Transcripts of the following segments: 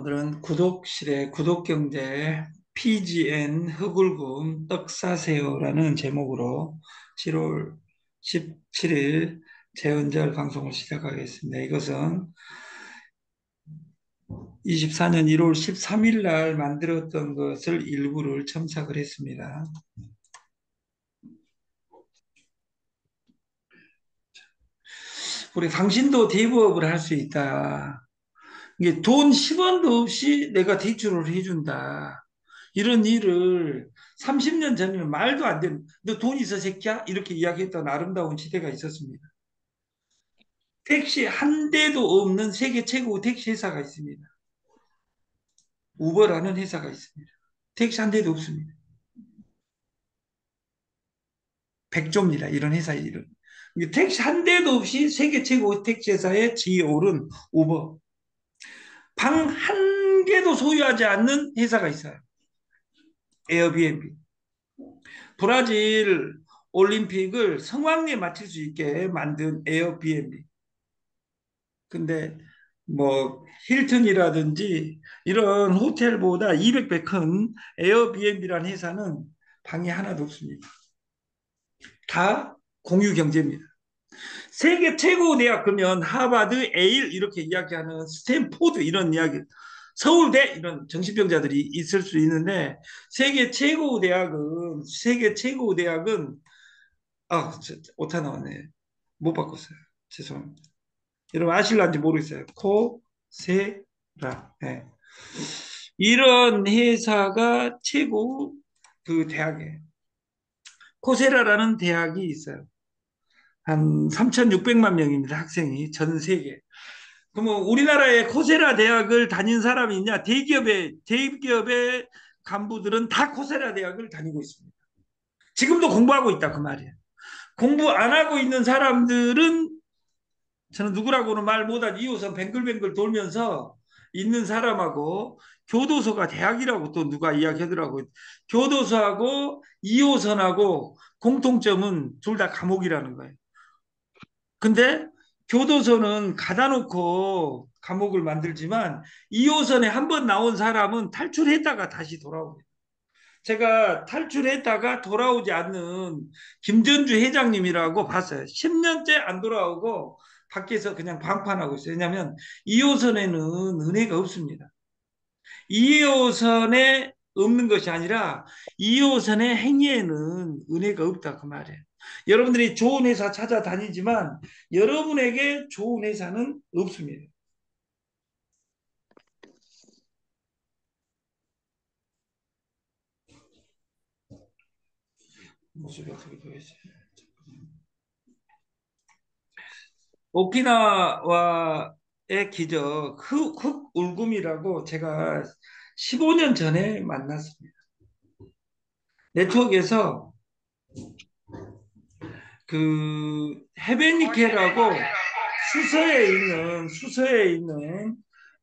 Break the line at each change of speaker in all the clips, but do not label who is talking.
오늘은 구독실의 구독경제 PGN 흑울금 떡 사세요라는 제목으로 7월 17일 재은절 방송을 시작하겠습니다. 이것은 24년 1월 13일 날 만들었던 것을 일부를 첨삭을 했습니다. 우리 당신도 대부업을 할 수 있다. 이게 돈 10원도 없이 내가 대출을 해준다. 이런 일을 30년 전이면 말도 안 되는, 너 돈 있어, 새끼야? 이렇게 이야기했던 아름다운 시대가 있었습니다. 택시 한 대도 없는 세계 최고 택시 회사가 있습니다. 우버라는 회사가 있습니다. 택시 한 대도 없습니다. 백조입니다. 이런 회사의 이름. 택시 한 대도 없이 세계 최고 택시 회사의 지위에 오른 우버. 방 한 개도 소유하지 않는 회사가 있어요. 에어비앤비. 브라질 올림픽을 성황리에 마칠 수 있게 만든 에어비앤비. 근데 뭐 힐튼이라든지 이런 호텔보다 200배 큰 에어비앤비라는 회사는 방이 하나도 없습니다. 다 공유 경제입니다. 세계 최고 대학 그러면 하버드, 에일 이렇게 이야기하는 스탠포드 이런 이야기, 서울대 이런 정신병자들이 있을 수 있는데 세계 최고 대학은 오타 나왔네. 못 바꿨어요. 죄송합니다. 여러분 아실란지 모르겠어요. 코세라. 네. 이런 회사가 최고 그 대학에 코세라라는 대학이 있어요. 한 3,600만 명입니다. 학생이 전 세계. 그러면 우리나라에 코세라 대학을 다닌 사람이 있냐? 대기업의 간부들은 다 코세라 대학을 다니고 있습니다. 지금도 공부하고 있다 그 말이에요. 공부 안 하고 있는 사람들은 저는 누구라고는 말 못하지 2호선 뱅글뱅글 돌면서 있는 사람하고 교도소가 대학이라고 또 누가 이야기하더라고요. 교도소하고 2호선하고 공통점은 둘 다 감옥이라는 거예요. 근데 교도소는 가다 놓고 감옥을 만들지만 2호선에 한 번 나온 사람은 탈출했다가 다시 돌아옵니다. 제가 탈출했다가 돌아오지 않는 김전주 회장님이라고 봤어요. 10년째 안 돌아오고 밖에서 그냥 방판하고 있어요. 왜냐하면 2호선에는 은혜가 없습니다. 2호선에 없는 것이 아니라 2호선의 행위에는 은혜가 없다 그 말이에요. 여러분들이 좋은 회사 찾아다니지만 여러분에게 좋은 회사는 없습니다. 모습이 어떻게 보이세요? 오키나와의 기적 흑울금이라고 제가 15년 전에 만났습니다. 네트워크에서 그 헤베니케라고 수서에 있는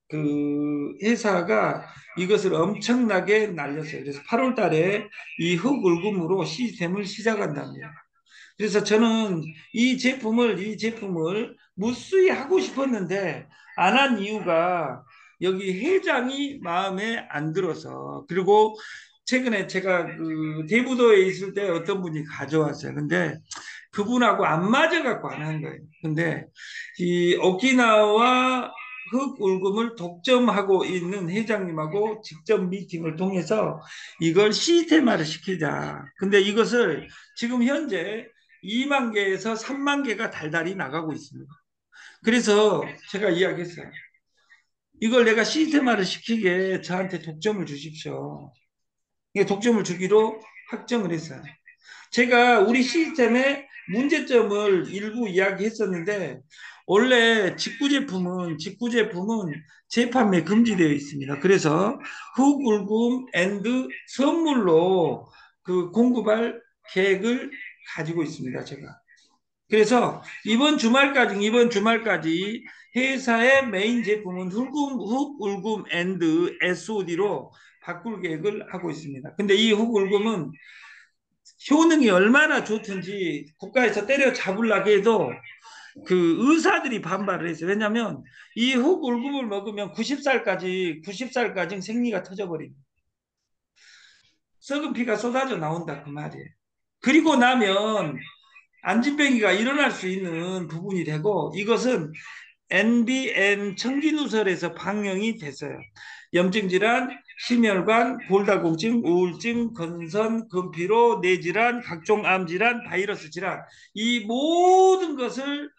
그 회사가 이것을 엄청나게 날렸어요. 그래서 8월 달에 이 흑울금으로 시스템을 시작한답니다. 그래서 저는 이 제품을 무수히 하고 싶었는데 안 한 이유가 여기 회장이 마음에 안 들어서 그리고 최근에 제가 그 대부도에 있을 때 어떤 분이 가져왔어요. 근데 그분하고 안 맞아갖고 안 한 거예요. 근데 이 오키나와 흑울금을 독점하고 있는 회장님하고 직접 미팅을 통해서 이걸 시스템화를 시키자. 근데 이것을 지금 현재 2만 개에서 3만 개가 달달이 나가고 있습니다. 그래서 제가 이야기했어요. 이걸 내가 시스템화를 시키게 저한테 독점을 주십시오. 이게 독점을 주기로 확정을 했어요. 제가 우리 시스템의 문제점을 일부 이야기했었는데 원래 직구제품은 재판매 금지되어 있습니다. 그래서 흑울금 앤드 선물로 그 공급할 계획을 가지고 있습니다. 제가. 그래서 이번 주말까지 회사의 메인 제품은 흑울금 앤드 SOD로 바꿀 계획을 하고 있습니다. 근데 이 흑울금은 효능이 얼마나 좋든지 국가에서 때려잡으려고 해도 그 의사들이 반발을 했어요. 왜냐하면 이 흑울금을 먹으면 90살까지 생리가 터져버립니다. 썩은 피가 쏟아져 나온다 그 말이에요. 그리고 나면 안진뱅이가 일어날 수 있는 부분이 되고 이것은 NBN 청기누설에서 방영이 됐어요. 염증질환, 심혈관, 골다공증, 우울증, 건선, 근피로, 뇌질환, 각종 암질환, 바이러스 질환 이 모든 것을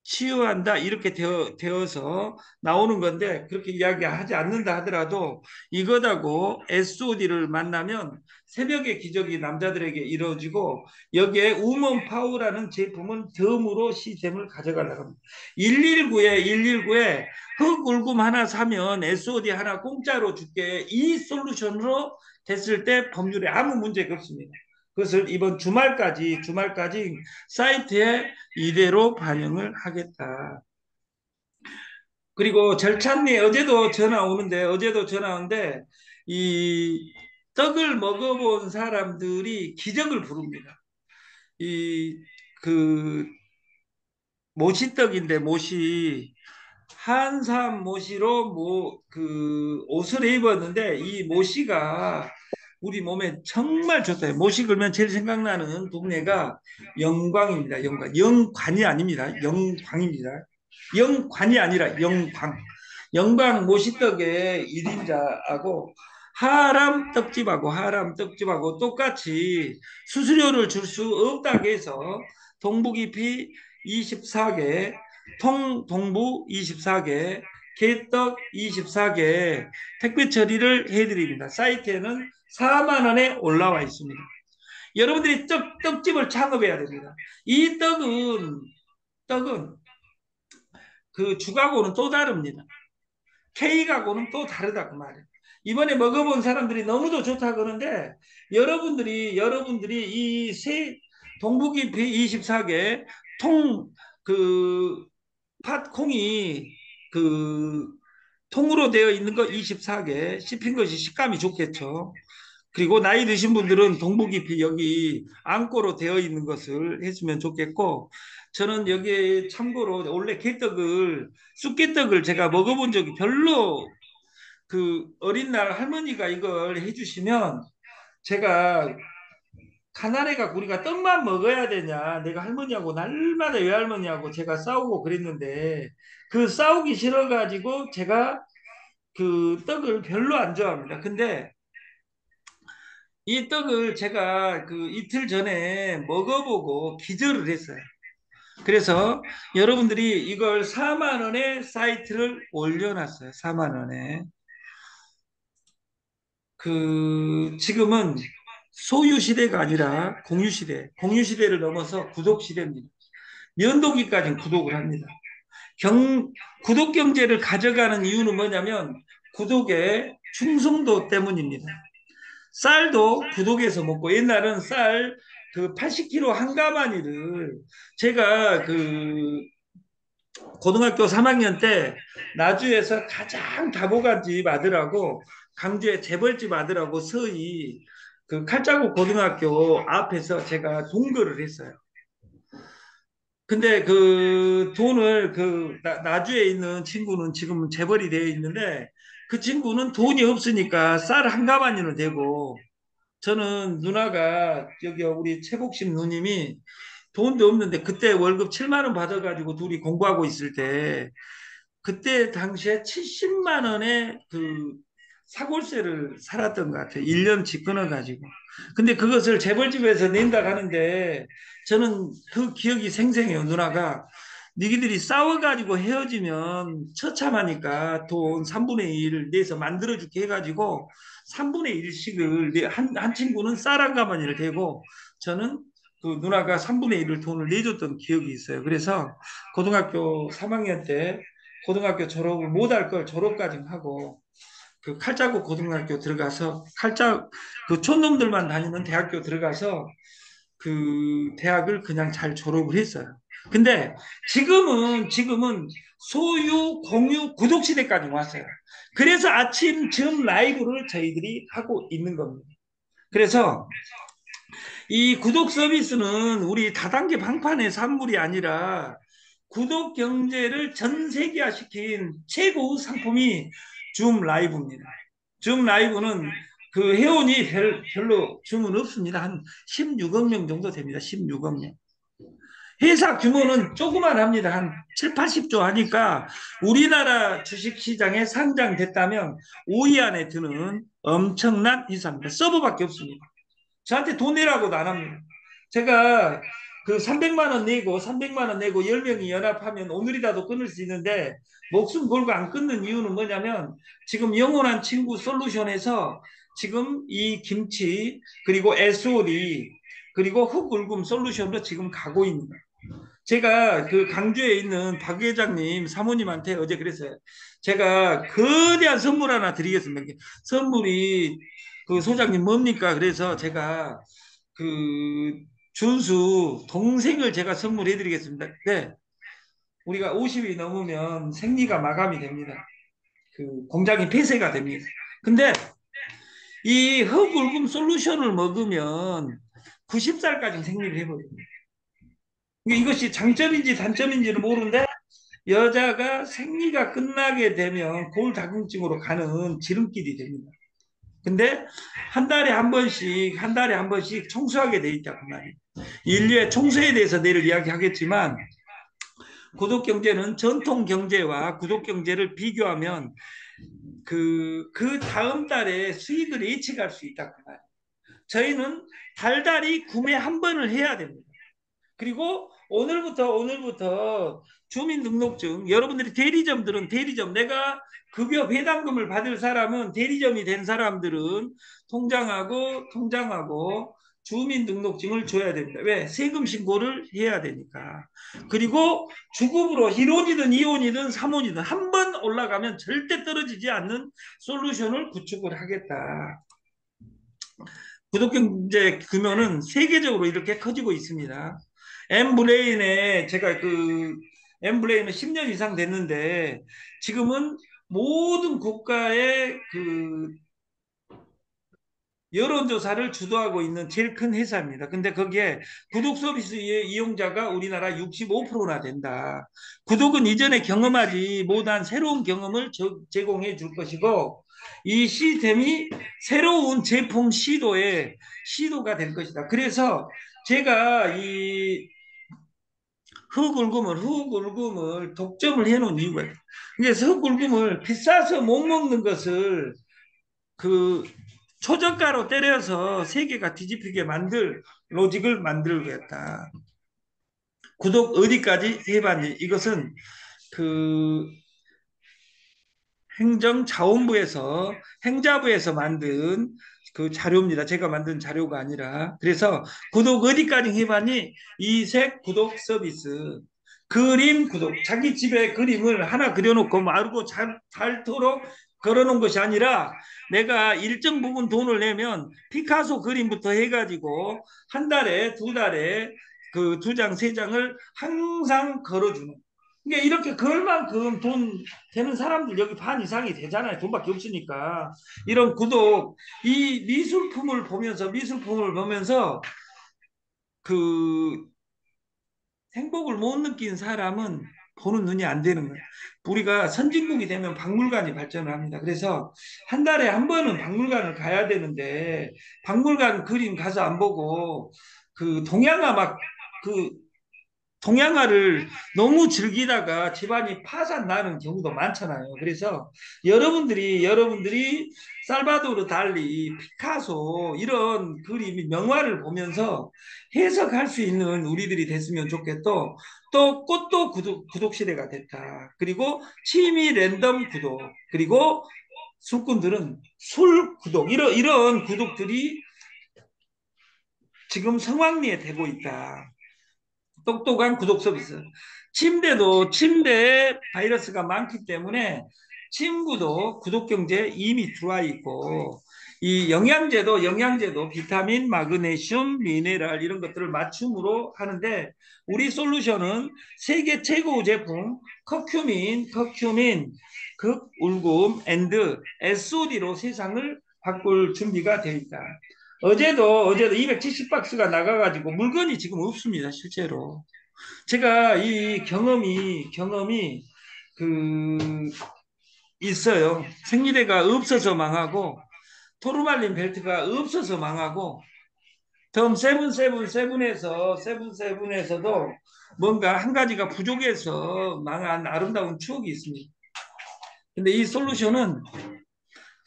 치유한다 이렇게 되어서 나오는 건데 그렇게 이야기하지 않는다 하더라도 이것하고 SOD를 만나면 새벽의 기적이 남자들에게 이루어지고 여기에 우먼 파워라는 제품은 덤으로 시스템을 가져가려고 합니다. 119에 흑울금 하나 사면 SOD 하나 공짜로 줄게 이 솔루션으로 됐을 때 법률에 아무 문제가 없습니다. 그것을 이번 주말까지 사이트에 이대로 반영을 하겠다. 그리고 절찬리 어제도 전화 오는데 이 떡을 먹어본 사람들이 기적을 부릅니다. 이 그 모시떡인데 모시 한삼 모시로 그 옷을 입었는데 이 모시가 우리 몸에 정말 좋다. 모시 걸면 제일 생각나는 동네가 영광입니다. 영광. 영관이 아닙니다. 영광입니다. 영관이 아니라 영광. 영광 모시떡의 1인자하고 하람 떡집하고 똑같이 수수료를 줄 수 없다고 해서 동부기피 24개, 동부 24개, 개떡 24개 택배 처리를 해드립니다. 사이트에는 4만 원에 올라와 있습니다. 여러분들이 떡집을 창업해야 됩니다. 이 떡은 그 주가고는 또 다릅니다. K가고는 또 다르다 그 말이에요. 이번에 먹어본 사람들이 너무도 좋다 그러는데 여러분들이 이 새 동북이피 24개 통그 팥콩이 그 통으로 되어 있는 거 24개 씹힌 것이 식감이 좋겠죠. 그리고 나이 드신 분들은 동북잎이 여기 안고로 되어 있는 것을 해주면 좋겠고 저는 여기에 참고로 원래 쑥개떡을 제가 먹어본 적이 별로 그 어린 날 할머니가 이걸 해주시면 제가 가난해가 우리가 떡만 먹어야 되냐 내가 할머니하고 날마다 외할머니하고 제가 싸우고 그랬는데 그 싸우기 싫어가지고 제가 그 떡을 별로 안 좋아합니다. 근데 이 떡을 제가 그 이틀 전에 먹어보고 기절을 했어요. 그래서 여러분들이 이걸 4만 원에 사이트를 올려놨어요. 4만 원에. 그 지금은 소유 시대가 아니라 공유 시대, 공유 시대를 넘어서 구독 시대입니다. 면도기까지 구독을 합니다. 경, 구독 경제를 가져가는 이유는 뭐냐면 구독의 충성도 때문입니다. 쌀도 구독해서 먹고 옛날은 쌀 그 80kg 한 가마니를 제가 그 고등학교 3학년 때 나주에서 가장 다복한 집 아들하고 강주의 재벌집 아들하고 서희 그 칼자국 고등학교 앞에서 제가 동거를 했어요. 근데 그 돈을 그 나주에 있는 친구는 지금 재벌이 되어 있는데 그 친구는 돈이 없으니까 쌀 한 가마니는 되고 저는 누나가 여기 우리 최복심 누님이 돈도 없는데 그때 월급 7만 원 받아가지고 둘이 공부하고 있을 때 그때 당시에 70만 원에 그 사골세를 살았던 것 같아요. 1년치 끊어가지고. 근데 그것을 재벌집에서 낸다 하는데 저는 그 기억이 생생해요. 누나가 니기들이 싸워가지고 헤어지면 처참하니까 돈 3분의 1을 내서 만들어줄게 해가지고 3분의 1씩을 한 친구는 쌀 한 가마니를 대고 저는 그 누나가 3분의 1을 돈을 내줬던 기억이 있어요. 그래서 고등학교 3학년 때 고등학교 졸업을 못할 걸 졸업까지 하고 그 칼자국 고등학교 들어가서 그 촌놈들만 다니는 대학교 들어가서 그 대학을 그냥 잘 졸업을 했어요. 근데 지금은 소유, 공유, 구독 시대까지 왔어요. 그래서 아침 점 라이브를 저희들이 하고 있는 겁니다. 그래서 이 구독 서비스는 우리 다단계 방판의 산물이 아니라 구독 경제를 전 세계화시킨 최고 상품이 줌 라이브입니다. 줌 라이브는 그 회원이 별로 주문 없습니다. 한 16억 명 정도 됩니다. 16억 명. 회사 규모는 조그만합니다. 한 7, 80조 하니까 우리나라 주식시장에 상장됐다면 5위 안에 드는 엄청난 회사입니다. 서버밖에 없습니다. 저한테 돈 내라고도 안 합니다. 제가 그 300만 원 내고 300만 원 내고 10명이 연합하면 오늘이라도 끊을 수 있는데 목숨 걸고 안 끊는 이유는 뭐냐면 지금 영원한 친구 솔루션에서 지금 이 김치 그리고 SOD 그리고 흑울금 솔루션으로 지금 가고 있는 거예요. 제가 그 강주에 있는 박 회장님 사모님한테 어제 그랬어요. 제가 거대한 선물 하나 드리겠습니다. 선물이 그 소장님 뭡니까? 그래서 제가 그 준수 동생을 제가 선물해 드리겠습니다. 네. 우리가 50이 넘으면 생리가 마감이 됩니다. 그 공장이 폐쇄가 됩니다. 근데 이 흑울금 솔루션을 먹으면 90살까지 생리를 해버립니다. 이것이 장점인지 단점인지는 모르는데 여자가 생리가 끝나게 되면 골다공증으로 가는 지름길이 됩니다. 근데 한 달에 한 번씩 청소하게 돼 있다 그 말이에요. 인류의 청소에 대해서 내일 이야기하겠지만 구독 경제는 전통 경제와 구독 경제를 비교하면 그 다음 달에 수익을 예측할 수 있다 그 말이에요. 저희는 달달이 구매 한 번을 해야 됩니다. 그리고 오늘부터 주민등록증 여러분들이 대리점 내가 급여 배당금을 받을 사람은 대리점이 된 사람들은 통장하고 주민등록증을 줘야 됩니다. 왜? 세금 신고를 해야 되니까. 그리고 주급으로 1혼이든 2혼이든 3혼이든 한 번 올라가면 절대 떨어지지 않는 솔루션을 구축을 하겠다. 구독경제 규모는 세계적으로 이렇게 커지고 있습니다. 엠브레인에 제가 그 엠브레인은 10년 이상 됐는데 지금은 모든 국가의 그 여론조사를 주도하고 있는 제일 큰 회사입니다. 근데 거기에 구독 서비스의 이용자가 우리나라 65%나 된다. 구독은 이전에 경험하지 못한 새로운 경험을 제공해 줄 것이고 이 시스템이 새로운 제품 시도가 될 것이다. 그래서 제가 이 흑울금을 독점을 해놓은 이유가 있어요. 그래서 흑울금을 비싸서 못 먹는 것을 그 초저가로 때려서 세계가 뒤집히게 만들 로직을 만들겠다. 구독 어디까지 해봤니? 이것은 그 행자부에서 만든 그 자료입니다. 제가 만든 자료가 아니라. 그래서 구독 어디까지 해봤니? 이색 구독 서비스. 그림 구독. 자기 집에 그림을 하나 그려놓고 마르고 닳도록 걸어놓은 것이 아니라 내가 일정 부분 돈을 내면 피카소 그림부터 해가지고 한 달에 두 달에 그 두 장, 세 장을 항상 걸어주는. 그러니까 이렇게 걸 만큼 돈 되는 사람들 여기 반 이상이 되잖아요. 돈밖에 없으니까. 이런 구독, 이 미술품을 보면서 그 행복을 못 느낀 사람은 보는 눈이 안 되는 거예요. 우리가 선진국이 되면 박물관이 발전을 합니다. 그래서 한 달에 한 번은 박물관을 가야 되는데 박물관 그림 가서 안 보고 그 동양화를 너무 즐기다가 집안이 파산 나는 경우도 많잖아요. 그래서 여러분들이 살바도르 달리, 피카소 이런 그림, 명화를 보면서 해석할 수 있는 우리들이 됐으면 좋겠고 또 꽃도 구독 시대가 됐다. 그리고 취미 랜덤 구독, 그리고 술꾼들은 술 구독 이런 구독들이 지금 성황리에 되고 있다. 똑똑한 구독 서비스. 침대에 바이러스가 많기 때문에 침구도 구독 경제에 이미 들어와 있고 이 영양제도 비타민, 마그네슘, 미네랄 이런 것들을 맞춤으로 하는데 우리 솔루션은 세계 최고 제품 커큐민, 극울금 앤드 SOD로 세상을 바꿀 준비가 되어 있다. 어제도 270박스가 나가가지고 물건이 지금 없습니다, 실제로. 제가 이 경험이 그 있어요. 생리대가 없어서 망하고 토르말린 벨트가 없어서 망하고 덤 세븐에서도 뭔가 한 가지가 부족해서 망한 아름다운 추억이 있습니다. 근데 이 솔루션은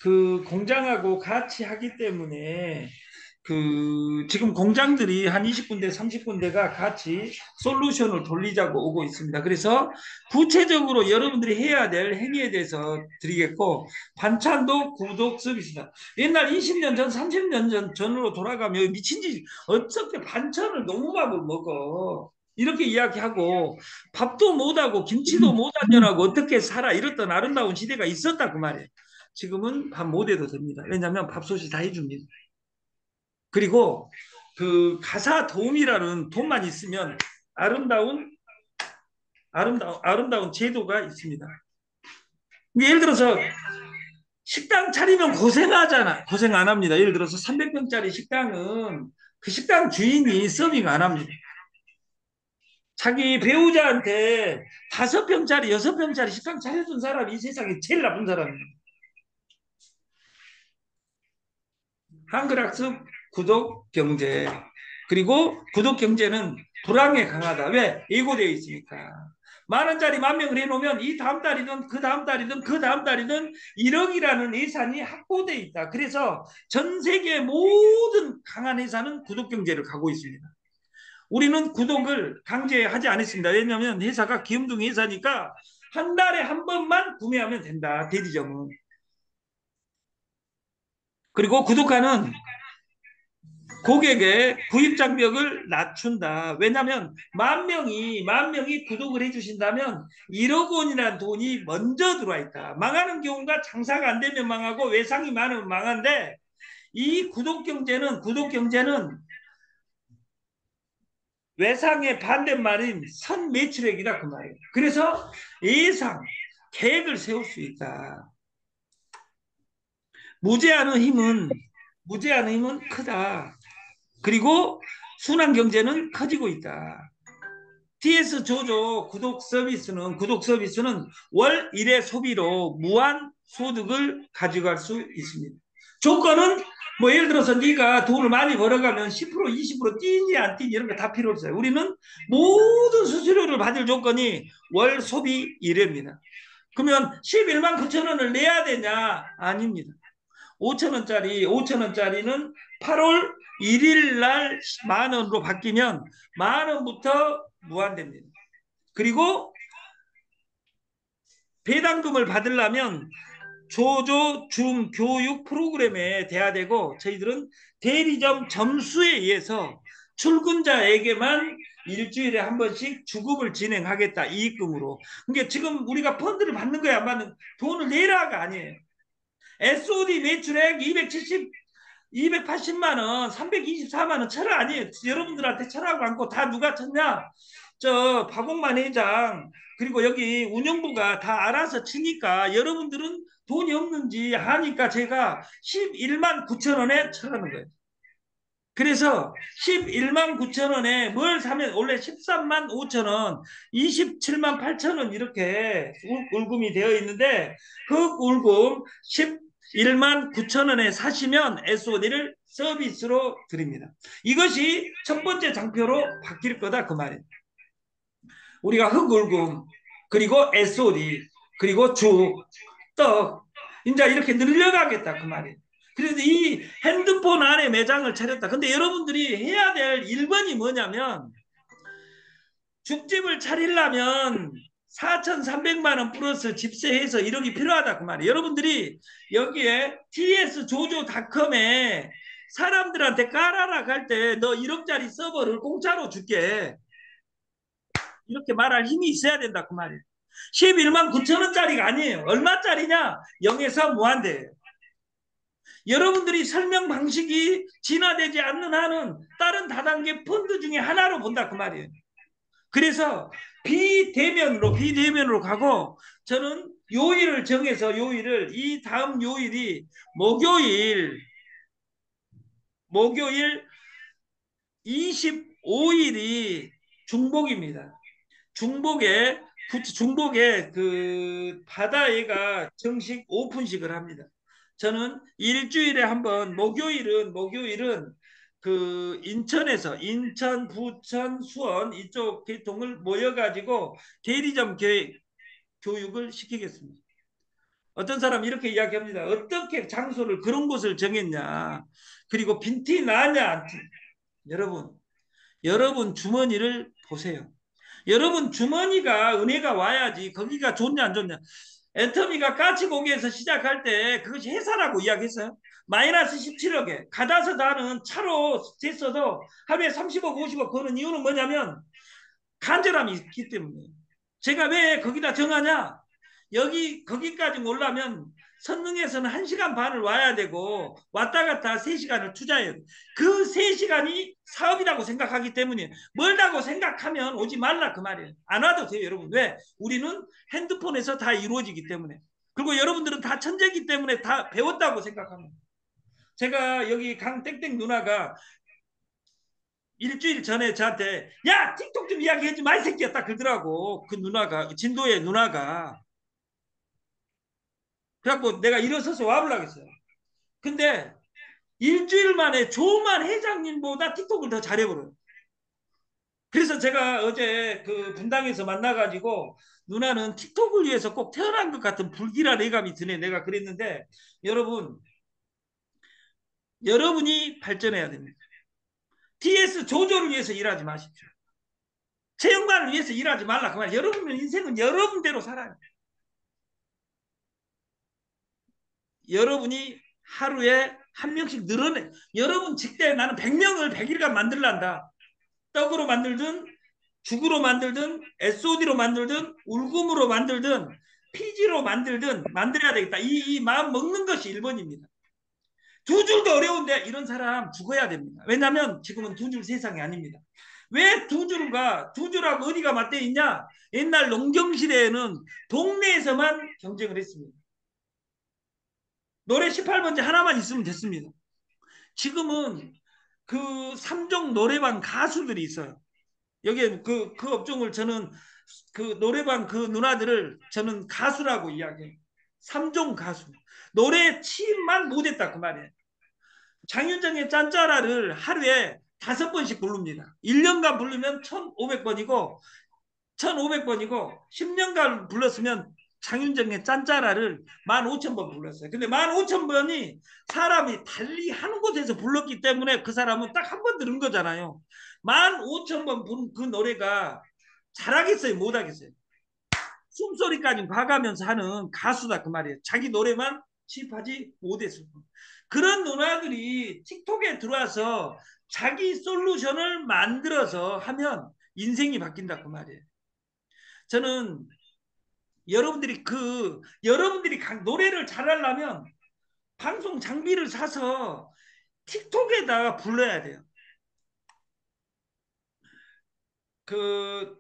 그 공장하고 같이 하기 때문에 그 지금 공장들이 한 20군데, 30군데가 같이 솔루션을 돌리자고 오고 있습니다. 그래서 구체적으로 여러분들이 해야 될 행위에 대해서 드리겠고, 반찬도 구독 서비스다. 옛날 20년 전, 30년 전으로 돌아가면 미친 짓, 어떻게 반찬을 농밥을 먹어? 이렇게 이야기하고 밥도 못하고 김치도 못 안전하고 어떻게 살아 이랬던 아름다운 시대가 있었다 그 말이에요. 지금은 밥 못해도 됩니다. 왜냐하면 밥솥이 다 해줍니다. 그리고 그 가사 도우미라는 돈만 있으면 아름다운 아름다운 제도가 있습니다. 예를 들어서 식당 차리면 고생하잖아. 고생 안 합니다. 예를 들어서 300평짜리 식당은 그 식당 주인이 서빙 안 합니다. 자기 배우자한테 5평짜리, 6평짜리 식당 차려준 사람이 이 세상에 제일 나쁜 사람입니다. 한글학습 구독 경제. 그리고 구독 경제는 불황에 강하다. 왜? 예고되어 있으니까. 10,000원짜리 10,000명을 해놓으면 이 다음 달이든 그 다음 달이든 그 다음 달이든 1억이라는 예산이 확보되어 있다. 그래서 전 세계 모든 강한 회사는 구독 경제를 가고 있습니다. 우리는 구독을 강제하지 않았습니다. 왜냐하면 회사가 귀염둥이 회사니까 한 달에 한 번만 구매하면 된다. 대리점은. 그리고 구독하는 고객의 구입 장벽을 낮춘다. 왜냐하면 만 명이 구독을 해주신다면 1억 원이라는 돈이 먼저 들어와 있다. 망하는 경우가 장사가 안 되면 망하고 외상이 많으면 망한데 이 구독 경제는 외상의 반대말인 선매출액이다 그 말이에요. 그래서 예상 계획을 세울 수 있다. 무제한의 힘은 무제한의 힘은 크다. 그리고 순환 경제는 커지고 있다. TS 조조 구독 서비스는 월 1회 소비로 무한 소득을 가져갈 수 있습니다. 조건은 뭐 예를 들어서 네가 돈을 많이 벌어가면 10% 20% 뛰니 안 뛰니 이런 거 다 필요 없어요. 우리는 모든 수수료를 받을 조건이 월 소비 1회입니다. 그러면 11만 9천 원을 내야 되냐? 아닙니다. 5천 원짜리는 8월 1일 날 만 원으로 바뀌면 만 원부터 무한됩니다. 그리고 배당금을 받으려면 조조 중 교육 프로그램에 돼야 되고 저희들은 대리점 점수에 의해서 출근자에게만 일주일에 한 번씩 주급을 진행하겠다 이익금으로. 그러니까 지금 우리가 펀드를 받는 거야 안 받는 돈을 내라가 아니에요. SOD 매출액 280만 원, 324만 원 철 아니에요. 여러분들한테 철하고 않고 다 누가 쳤냐? 저 박홍만 회장 그리고 여기 운영부가 다 알아서 치니까 여러분들은 돈이 없는지 하니까 제가 11만 9천 원에 쳐가는 거예요. 그래서 11만 9천 원에 뭘 사면 원래 13만 5천 원, 27만 8천 원 이렇게 울금이 되어 있는데 그 울금 11만 9천 원에 사시면 SOD를 서비스로 드립니다. 이것이 첫 번째 장표로 바뀔 거다 그 말이에요. 우리가 흑울금 그리고 SOD 그리고 죽, 떡 이제 이렇게 늘려가겠다 그 말이에요. 그래서 이 핸드폰 안에 매장을 차렸다. 근데 여러분들이 해야 될 1번이 뭐냐면 죽집을 차리려면 4,300만 원 플러스 집세해서 1억이 필요하다 그 말이에요. 여러분들이 여기에 ts조조닷컴에 사람들한테 깔아라 갈 때 너 1억짜리 서버를 공짜로 줄게. 이렇게 말할 힘이 있어야 된다 그 말이에요. 11만 9천 원짜리가 아니에요. 얼마짜리냐? 0에서 무한대예요. 여러분들이 설명 방식이 진화되지 않는 한은 다른 다단계 펀드 중에 하나로 본다 그 말이에요. 그래서 비대면으로 가고 저는 요일을 정해서 이 다음 요일이 목요일 25일이 중복입니다. 중복에 그 바다회가 정식 오픈식을 합니다. 저는 일주일에 한 번, 목요일은 그 인천, 부천, 수원 이쪽 계통을 모여가지고 대리점 교육을 시키겠습니다. 어떤 사람 이렇게 이야기합니다. 어떻게 장소를 그런 곳을 정했냐. 그리고 빈티 나냐. 여러분, 여러분 주머니를 보세요. 여러분 주머니가 은혜가 와야지 거기가 좋냐 안 좋냐. 애터미가 까치고기에서 시작할 때 그것이 회사라고 이야기했어요. 마이너스 17억에 가다서 다는 차로 됐어도 하루에 30억 50억 버는 이유는 뭐냐면 간절함이 있기 때문에. 제가 왜 거기다 정하냐. 거기까지 오려면 선릉에서는 1시간 반을 와야 되고 왔다 갔다 3시간을 투자해야 돼. 그 3시간이 사업이라고 생각하기 때문에 멀다고 생각하면 오지 말라 그 말이에요. 안 와도 돼요 여러분. 왜? 우리는 핸드폰에서 다 이루어지기 때문에. 그리고 여러분들은 다 천재이기 때문에 다 배웠다고 생각합니다. 제가 여기 강땡땡 누나가 일주일 전에 저한테 야 틱톡 좀 이야기하지 마 이 새끼야 딱 그러더라고. 그 누나가 진도의 누나가. 그래갖고 내가 일어서서 와보려고 했어요. 근데 일주일 만에 조만 회장님보다 틱톡을 더 잘해버려요. 그래서 제가 어제 그 분당에서 만나가지고 누나는 틱톡을 위해서 꼭 태어난 것 같은 불길한 예감이 드네. 내가 그랬는데 여러분이 발전해야 됩니다. TS 조조를 위해서 일하지 마십시오. 채용관을 위해서 일하지 말라. 그 말. 여러분의 인생은 여러분대로 살아요. 여러분이 하루에 한 명씩 늘어내. 여러분 직대에 나는 100명을 100일간 만들란다. 떡으로 만들든 죽으로 만들든 SOD로 만들든 울금으로 만들든 피지로 만들든 만들어야 되겠다. 이 마음 먹는 것이 1번입니다. 두 줄도 어려운데 이런 사람 죽어야 됩니다. 왜냐하면 지금은 두 줄 세상이 아닙니다. 왜 두 줄하고 어디가 맞대 있냐? 옛날 농경시대에는 동네에서만 경쟁을 했습니다. 노래 18번째 하나만 있으면 됐습니다. 지금은 그 3종 노래방 가수들이 있어요. 여기에 그 업종을 저는 그 노래방 그 누나들을 저는 가수라고 이야기해요. 3종 가수. 노래 취임만 못했다 그 말이에요. 장윤정의 짠짜라를 하루에 5번씩 부릅니다. 1년간 부르면 1,500번이고 1,500번이고 10년간 불렀으면 장윤정의 짠짜라를 15,000번 불렀어요. 근데 15,000번이 사람이 달리 한 곳에서 불렀기 때문에 그 사람은 딱 한 번 들은 거잖아요. 15,000번 부른 그 노래가 잘하겠어요? 못하겠어요? 숨소리까지 봐가면서 하는 가수다 그 말이에요. 자기 노래만 취입하지 못했을 뿐. 그런 누나들이 틱톡에 들어와서 자기 솔루션을 만들어서 하면 인생이 바뀐다 그 말이에요. 저는 여러분들이 노래를 잘하려면 방송 장비를 사서 틱톡에다가 불러야 돼요. 그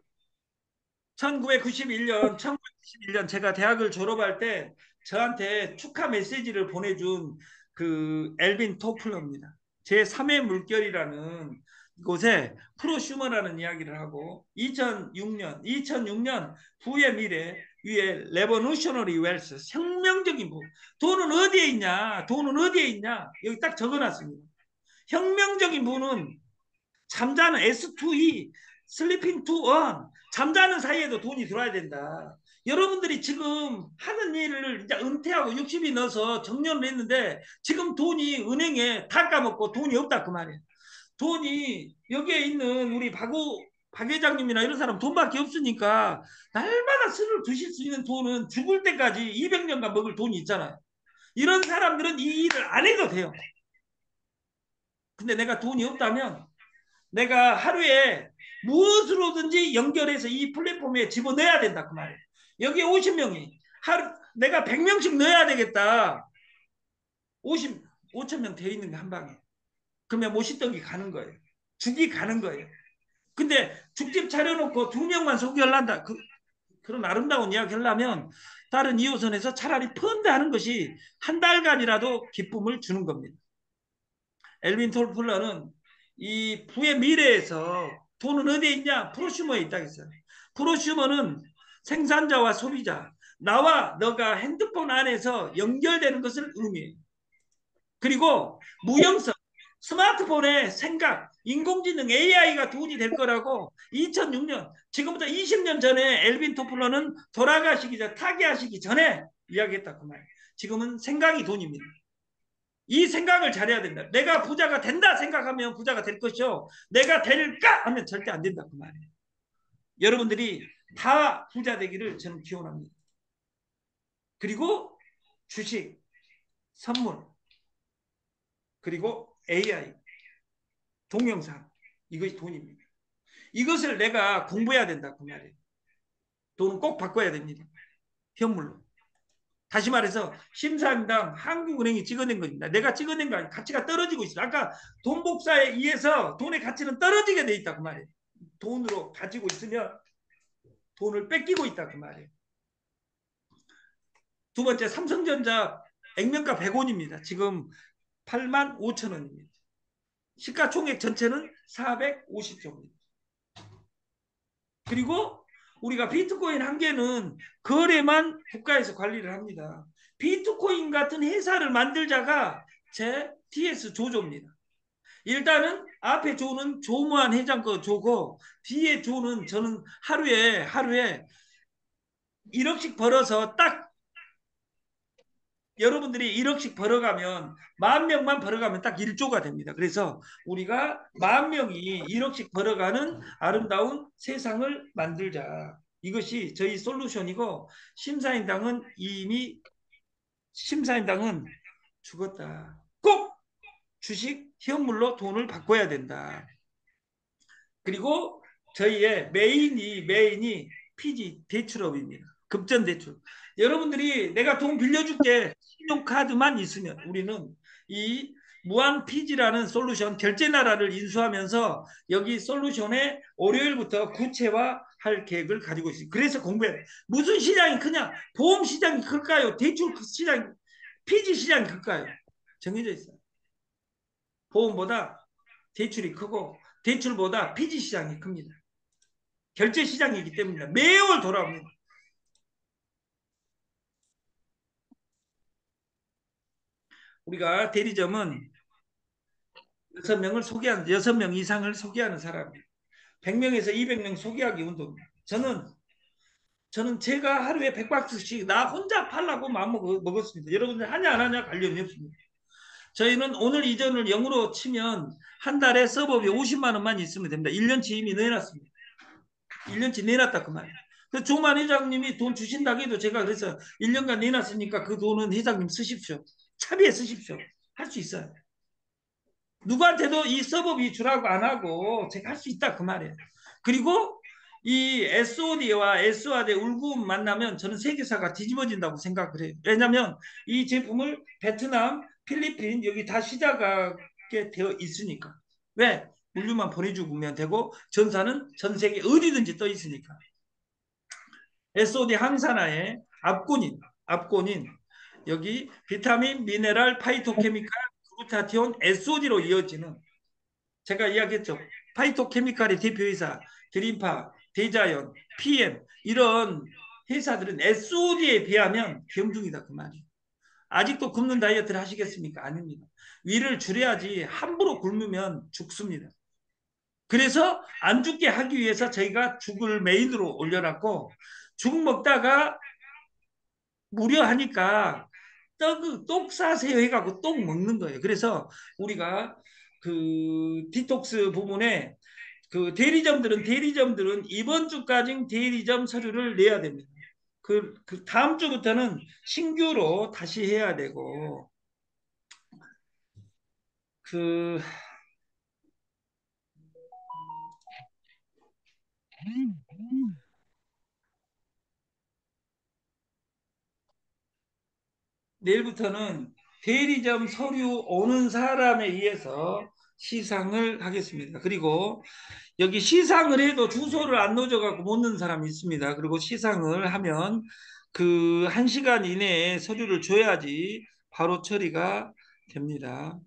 1991년 제가 대학을 졸업할 때 저한테 축하 메시지를 보내준 그 엘빈 토플러입니다. 제 3의 물결이라는 곳에 프로슈머라는 이야기를 하고 2006년 부의 미래 위에 레버누셔너리 웰스 혁명적인 부. 돈은 어디에 있냐? 돈은 어디에 있냐? 여기 딱 적어놨습니다. 혁명적인 부는 잠자는 S2E 슬리핑 투 원 잠자는 사이에도 돈이 들어와야 된다. 여러분들이 지금 하는 일을 이제 은퇴하고 60이 넘어서 정년을 했는데 지금 돈이 은행에 다 까먹고 돈이 없다 그 말이에요. 돈이 여기에 있는 우리 박 회장님이나 이런 사람 돈밖에 없으니까 날마다 술을 드실 수 있는 돈은 죽을 때까지 200년간 먹을 돈이 있잖아요. 이런 사람들은 이 일을 안 해도 돼요. 근데 내가 돈이 없다면 내가 하루에 무엇으로든지 연결해서 이 플랫폼에 집어넣어야 된다 그 말이에요. 여기 50명이 하루 내가 100명씩 넣어야 되겠다. 5천 명 돼 있는 게 한 방에. 그러면 모시떡이 가는 거예요. 죽이 가는 거예요. 근데 죽집 차려놓고 2명만 소개하려다 그런 아름다운 이야기 하려면 다른 2호선에서 차라리 펀드 하는 것이 한 달간이라도 기쁨을 주는 겁니다. 엘빈 톨플러는 이 부의 미래에서 돈은 어디에 있냐? 프로슈머에 있다고 했어요. 프로슈머는 생산자와 소비자, 나와 너가 핸드폰 안에서 연결되는 것을 의미해요. 그리고 무형성, 스마트폰의 생각, 인공지능 AI가 돈이 될 거라고 2006년, 지금부터 20년 전에 엘빈 토플러는 돌아가시기 전, 타계하시기 전에 이야기했다 그 말이에요. 지금은 생각이 돈입니다. 이 생각을 잘해야 된다. 내가 부자가 된다 생각하면 부자가 될 것이요. 내가 될까 하면 절대 안 된다 그 말이에요. 여러분들이 다 부자 되기를 저는 기원합니다. 그리고 주식, 선물, 그리고 AI, 동영상, 이것이 돈입니다. 이것을 내가 공부해야 된다 그 말이에요. 돈은 꼭 바꿔야 됩니다. 현물로. 다시 말해서 심사임당 한국은행이 찍어낸 겁니다. 내가 찍어낸 거 아니에요. 가치가 떨어지고 있어요. 아까 돈 복사에 의해서 돈의 가치는 떨어지게 돼 있다 그 말이에요. 돈으로 가지고 있으면 돈을 뺏기고 있다 그 말이에요. 두 번째, 삼성전자 액면가 100원입니다. 지금 8만 5천 원입니다. 시가총액 전체는 450조입니다. 그리고 우리가 비트코인 한 개는 거래만 국가에서 관리를 합니다. 비트코인 같은 회사를 만들자가 제 TS 조조입니다. 일단은 앞에 조는 조무한 회장 거 조고, 뒤에 조는 저는 하루에 1억씩 벌어서 딱, 여러분들이 1억씩 벌어가면 10,000명만 벌어가면 딱 1조가 됩니다. 그래서 우리가 10,000명이 1억씩 벌어가는 아름다운 세상을 만들자. 이것이 저희 솔루션이고, 심사임당은 죽었다. 꼭 주식 현물로 돈을 바꿔야 된다. 그리고 저희의 메인이 피지 대출업입니다. 급전 대출. 여러분들이 내가 돈 빌려줄게 신용카드만 있으면 우리는 이 무한 피지라는 솔루션 결제 나라를 인수하면서 여기 솔루션에 월요일부터 구체화할 계획을 가지고 있습니다. 그래서 공부해. 무슨 시장이 크냐? 보험 시장이 클까요? 대출 시장, 피지 시장이 클까요? 정해져 있어요. 보험보다 대출이 크고 대출보다 피지 시장이 큽니다. 결제 시장이기 때문에 매월 돌아옵니다. 우리가 대리점은 6명 이상을 소개하는 사람이에요. 100명에서 200명 소개하기 운동입니다. 저는 제가 하루에 100박스씩 나 혼자 팔라고 마음먹었습니다. 여러분들 하냐 안 하냐 관련이 없습니다. 저희는 오늘 이전을 0으로 치면 한 달에 서버비 50만 원만 있으면 됩니다. 1년치 이미 내놨습니다. 1년치 내놨다 그 말이에요. 그 조만 회장님이 돈 주신다고 해도 제가 그래서 1년간 내놨으니까 그 돈은 회장님 쓰십시오. 차비에 쓰십시오. 할 수 있어요. 누구한테도 이 서버비 주라고 안 하고 제가 할 수 있다 그 말이에요. 그리고 이 SOD와 SOAD 울금 만나면 저는 세계사가 뒤집어진다고 생각을 해요. 왜냐하면 이 제품을 베트남, 필리핀 여기 다 시작하게 되어 있으니까. 왜? 물류만 보내주면 되고 전사는 전 세계 어디든지 떠 있으니까. SOD 항산화의 앞권인 여기 비타민, 미네랄, 파이토케미칼, 글루타티온, SOD로 이어지는 제가 이야기했죠. 파이토케미칼의 대표회사 드림파, 대자연, PM 이런 회사들은 SOD에 비하면 병중이다 그 말이에요. 아직도 굶는 다이어트를 하시겠습니까? 아닙니다. 위를 줄여야지 함부로 굶으면 죽습니다. 그래서 안 죽게 하기 위해서 저희가 죽을 메인으로 올려놨고 죽 먹다가 무료하니까 떡 사세요 해갖고 떡 먹는 거예요. 그래서 우리가 그 디톡스 부분에 그 대리점들은 이번 주까지 대리점 서류를 내야 됩니다. 그 다음 주부터는 신규로 다시 해야 되고 그 내일부터는 대리점 서류 오는 사람에 의해서 시상을 하겠습니다. 그리고 여기 시상을 해도 주소를 안 넣어줘갖고 못 넣는 사람이 있습니다. 그리고 시상을 하면 그 1시간 이내에 서류를 줘야지 바로 처리가 됩니다.